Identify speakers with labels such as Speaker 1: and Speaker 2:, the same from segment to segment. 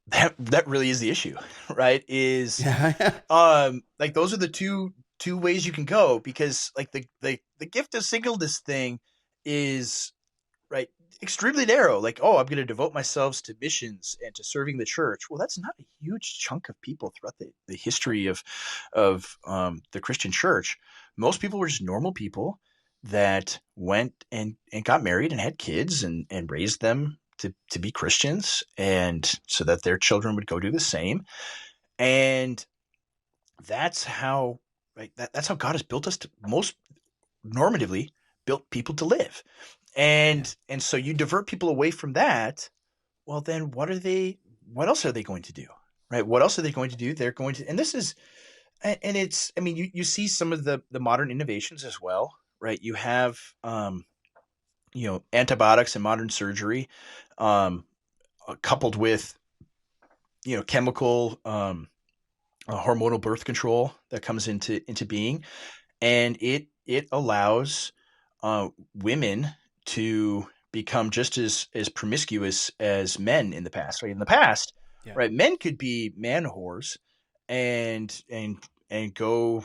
Speaker 1: that really is the issue, right? Is
Speaker 2: Yeah.
Speaker 1: like those are the two ways you can go, because like the gift of singleness thing is, right, extremely narrow. Like, oh, I'm going to devote myself to missions and to serving the church. Well, that's not a huge chunk of people throughout the history of the Christian church. Most people were just normal people that went and got married and had kids and raised them to be Christians, and so that their children would go do the same. And that's how, right, that's how God has built us to, most normatively built people to live.
Speaker 2: Yeah.
Speaker 1: And so you divert people away from that, well then what else are they going to do? Right? What else are they going to do? They're going to, and this is, and it's, I mean, you see some of the modern innovations as well, right? You have antibiotics and modern surgery, um coupled with chemical hormonal birth control that comes into being, and it allows women to become just as promiscuous as men in the past. Right, in the past,
Speaker 2: Yeah.
Speaker 1: right, men could be man whores and go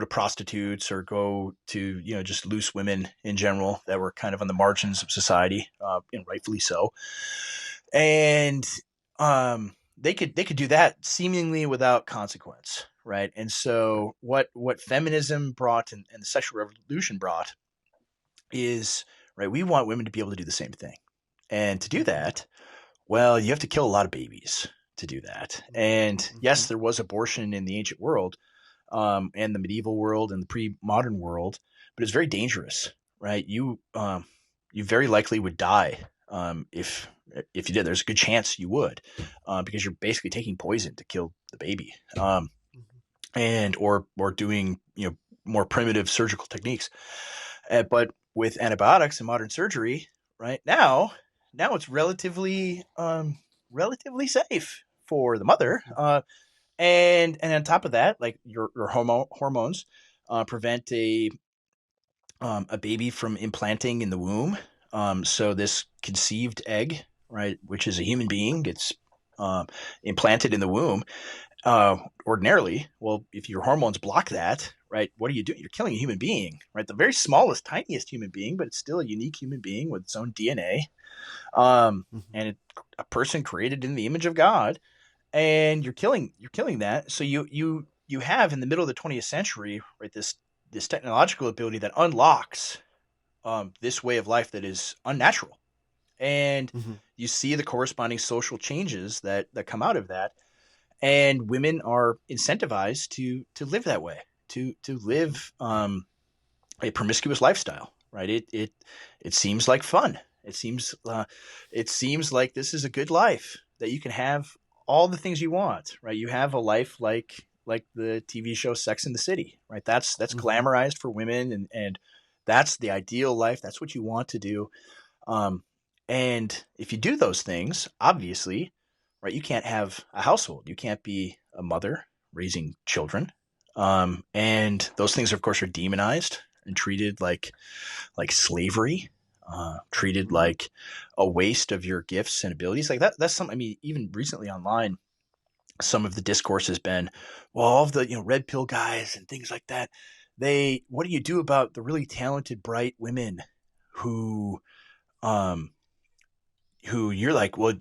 Speaker 1: to prostitutes, or go to just loose women in general that were kind of on the margins of society, and rightfully so. And they could do that seemingly without consequence, right? And so what feminism brought, and the sexual revolution brought is, right, we want women to be able to do the same thing. And to do
Speaker 2: Mm-hmm.
Speaker 1: that, well, you have to kill a lot of babies to do that. And
Speaker 2: Mm-hmm.
Speaker 1: yes, there was abortion in the ancient world, and the medieval world and the pre-modern world, but it's very dangerous, right? You very likely would die, if you did. There's a good chance you would, because you're basically taking poison to kill the baby,
Speaker 2: Mm-hmm.
Speaker 1: and or doing more primitive surgical techniques. But with antibiotics and modern surgery, right now it's relatively safe for the mother.
Speaker 2: Mm-hmm.
Speaker 1: And on top of that, like your hormones prevent a baby from implanting in the womb. So this conceived egg, right, which is a human being, gets implanted in the womb. Ordinarily, well, if your hormones block that, right, what are you doing? You're killing a human being, right? The very smallest, tiniest human being, but it's still a unique human being with its own DNA,
Speaker 2: Mm-hmm.
Speaker 1: and a person created in the image of God, and you're killing that. So you have, in the middle of the 20th century, right, this technological ability that unlocks this way of life that is unnatural, and
Speaker 2: Mm-hmm.
Speaker 1: you see the corresponding social changes that come out of that, and women are incentivized to live that way, to
Speaker 2: Mm-hmm.
Speaker 1: live a promiscuous lifestyle, right? It seems like fun. It seems like this is a good life, that you can have all the things you want, right? You have a life like the TV show Sex in the City, right? That's
Speaker 2: Mm-hmm.
Speaker 1: glamorized for women, and that's the ideal life. That's what you want to do. Um, and if you do those things, obviously, right, you can't have a household. You can't be a mother raising children. And those things, of course, are demonized and treated like slavery, treated
Speaker 2: Mm-hmm.
Speaker 1: like a waste of your gifts and abilities. Like that. That's something. I mean, even recently online, some of the discourse has been, well, all of the red pill guys and things like that. What do you do about the really talented, bright women who um, who you're like, well,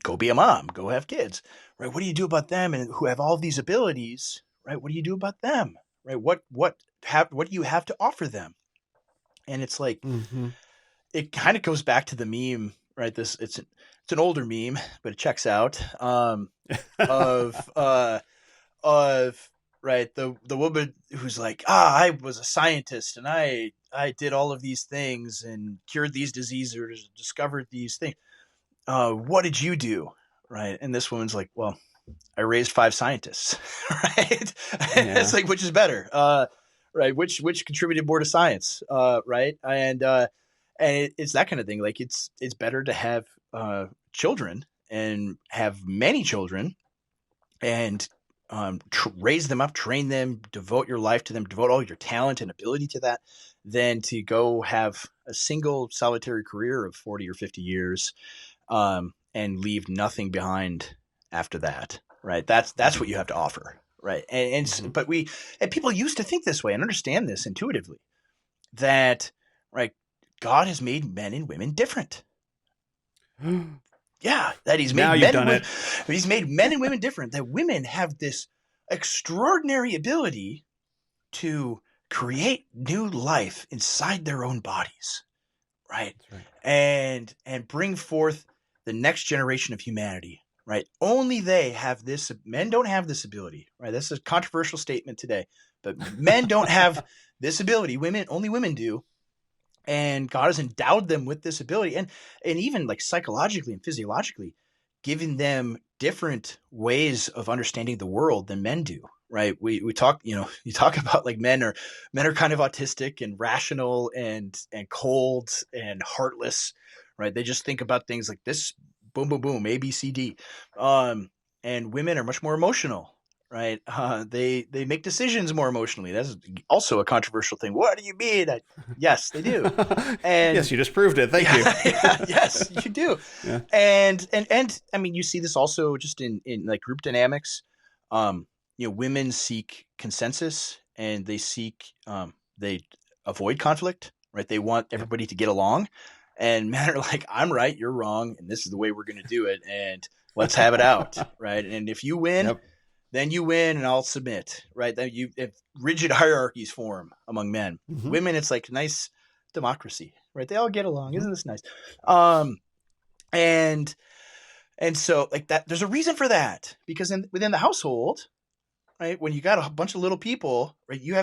Speaker 1: go be a mom, go have kids, right? What do you do about them, and who have all these abilities, right? What do you do about them, right? What do you have to offer them? And it's like,
Speaker 2: Mm-hmm.
Speaker 1: it kind of goes back to the meme, right? It's an older meme, but it checks out. Of of right, the woman who's like, I was a scientist, and I did all of these things and cured these diseases, or discovered these things. What did you do? Right. And this woman's like, well, I raised five scientists. Right. It's
Speaker 2: Yeah.
Speaker 1: like, which is better? Right. Which contributed more to science? Right. And it's that kind of thing. Like, it's better to have children, and have many children, and raise them up, train them, devote your life to them, devote all your talent and ability to that, than to go have a single solitary career of 40 or 50 years, and leave nothing behind after that, right? That's what you have to offer, right? But people used to think this way and understand this intuitively, that right, God has made men and women different. Yeah, that
Speaker 2: Now you've done it.
Speaker 1: he's made men and women different. That women have this extraordinary ability to create new life inside their own bodies, right?
Speaker 2: That's right.
Speaker 1: And bring forth the next generation of humanity, right? Only they have this. Men don't have this ability, right? This is a controversial statement today, but men don't have this ability. Only women do. And God has endowed them with this ability, and even like psychologically and physiologically, giving them different ways of understanding the world than men do. Right? We talk, you talk about like men are kind of autistic and rational and cold and heartless, right? They just think about things like this, boom, boom, boom, A, B, C, D. And women are much more emotional, right? They make decisions more emotionally. That's also a controversial thing. What do you mean? Yes, they do. And
Speaker 2: yes, you just proved it. Thank you.
Speaker 1: yes, you do.
Speaker 2: Yeah.
Speaker 1: And I mean, you see this also just in like group dynamics. Women seek consensus, and they avoid conflict, right? They want everybody to get along, and men are like, I'm right, you're wrong, and this is the way we're going to do it, and let's have it out, right? And if you win, then you win, and I'll submit, right? That if rigid hierarchies form among men. Women, it's like nice democracy, right? They all get along. Isn't this nice? And so like that, there's a reason for that, because within the household, right, when you got a bunch of little people, right, you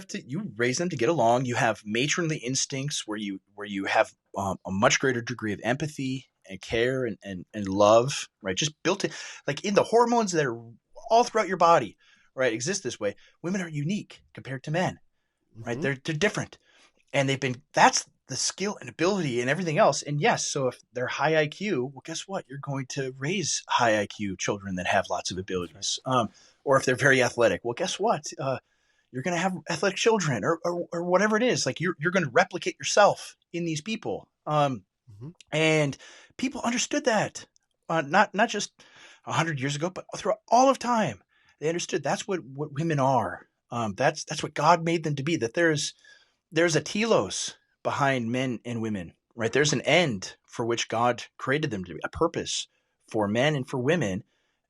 Speaker 1: raise them to get along. You have matronly instincts where you have a much greater degree of empathy and care and love, right? Just built in, like in the hormones that are all throughout your body, right, exist this way. Women are unique compared to men, right? They're different, and that's the skill and ability and everything else. And yes, so if they're high IQ, well, guess what? You're going to raise high IQ children that have lots of abilities. Or if they're very athletic, well, guess what? You're going to have athletic children, or whatever it is. Like you're going to replicate yourself in these people. And people understood that, not just 100 years ago, but throughout all of time. They understood that's what women are. That's what God made them to be. That there's a telos behind men and women, right? There's an end for which God created them to be, a purpose for men and for women.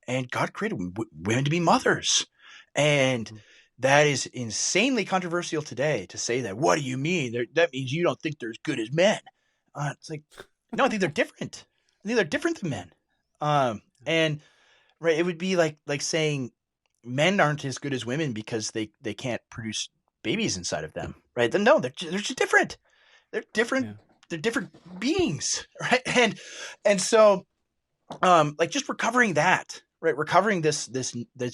Speaker 1: And God created women to be mothers. And that is insanely controversial today to say that. What do you mean? That means you don't think they're as good as men. It's like, no, I think they're different. I think they're different than men. And right, it would be like saying men aren't as good as women because they can't produce babies inside of them, right? Then no, they're just different. They're different. Yeah. They're different beings, right? And so, like just recovering that, right? Recovering this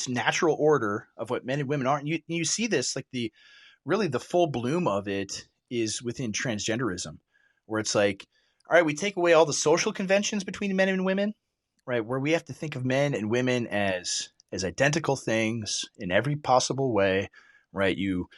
Speaker 1: natural order of what men and women are. And you see this, like the full bloom of it is within transgenderism, where it's like, all right, we take away all the social conventions between men and women, right? Where we have to think of men and women as identical things in every possible way, right? You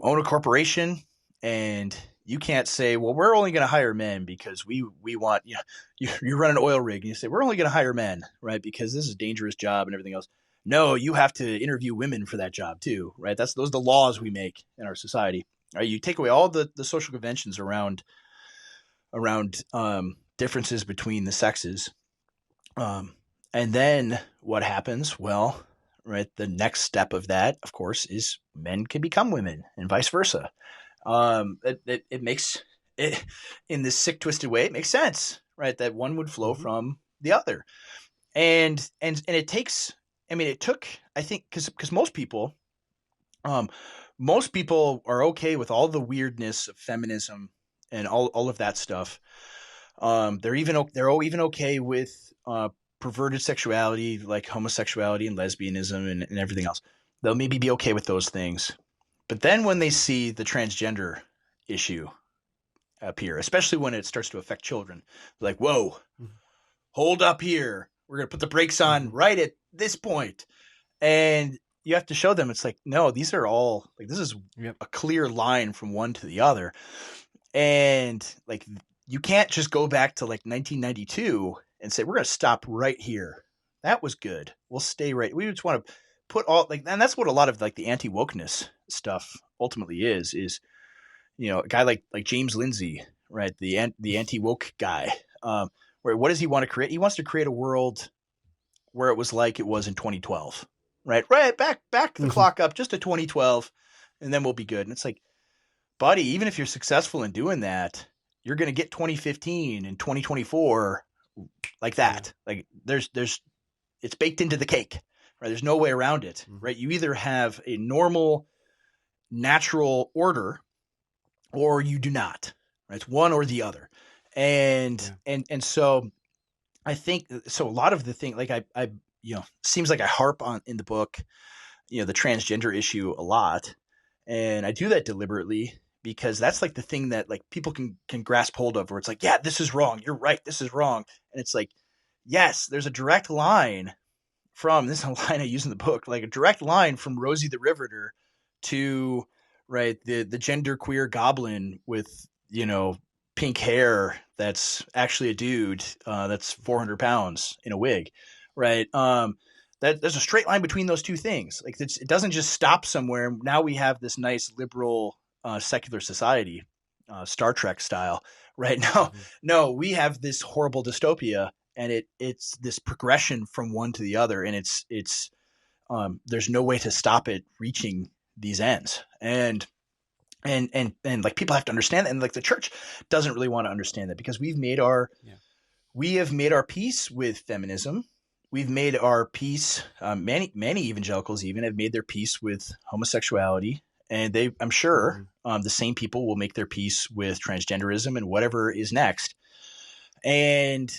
Speaker 1: own a corporation, and you can't say, well, we're only going to hire men because we want, you run an oil rig and you say, we're only going to hire men, right? Because this is a dangerous job and everything else. No, you have to interview women for that job too, right? Those are the laws we make in our society. Right? You take away all the social conventions around differences between the sexes. And then what happens? Well, right, the next step of that, of course, is men can become women and vice versa. It makes it, in this sick, twisted way, it makes sense, right? That one would flow from the other. And it takes, I mean, it took, I think, because most people are okay with all the weirdness of feminism and all of that stuff. They're even okay with perverted sexuality, like homosexuality and lesbianism and everything else. They'll maybe be okay with those things. But then when they see the transgender issue appear, especially when it starts to affect children, like, whoa, hold up here. We're going to put the brakes on right at this point. And you have to show them, it's like, no, these are all, like, this is a clear line from one to the other. And like, you can't just go back to like 1992 and say, we're going to stop right here. that was good. We'll stay right. We just want to put all like, and that's what a lot of like the anti-wokeness stuff ultimately is, a guy like James Lindsay, right? The anti-woke guy. Where what does he want to create? He wants to create a world where it was like it was in 2012, right? Right, back the
Speaker 2: Mhm.
Speaker 1: clock up just to 2012, and then we'll be good. And it's like, buddy, even if you're successful in doing that, you're going to get 2015 and 2024 like
Speaker 2: Yeah.
Speaker 1: that. Like there's it's baked into the cake, right? There's no way around it,
Speaker 2: Mhm.
Speaker 1: right? You either have a normal natural order or you do not, right? It's one or the other. And
Speaker 2: Yeah.
Speaker 1: and so I think so. A lot of the thing, like I seems like I harp on in the book, the transgender issue a lot, and I do that deliberately because that's like the thing that like people can grasp hold of, where it's like, yeah, this is wrong, you're right, this is wrong, and it's like, yes, there's a direct line from this is a line I use in the book, like a direct line from Rosie the Riveter to right the gender queer goblin with pink hair that's actually a dude that's 400 pounds in a wig, right? That there's a straight line between those two things. Like it doesn't just stop somewhere. Now we have this nice liberal secular society, Star Trek style, right? Now,
Speaker 2: Mhm.
Speaker 1: no, we have this horrible dystopia, and it's this progression from one to the other, and it's there's no way to stop it reaching these ends, and like people have to understand that, and like the church doesn't really want to understand that because
Speaker 2: Yeah.
Speaker 1: we have made our peace with feminism. We've made our peace. Many evangelicals even have made their peace with homosexuality, and I'm sure
Speaker 2: Mhm.
Speaker 1: the same people will make their peace with transgenderism and whatever is next. And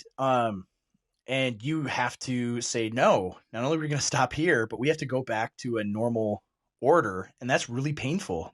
Speaker 1: you have to say no. Not only are we going to stop here, but we have to go back to a normal order, and that's really painful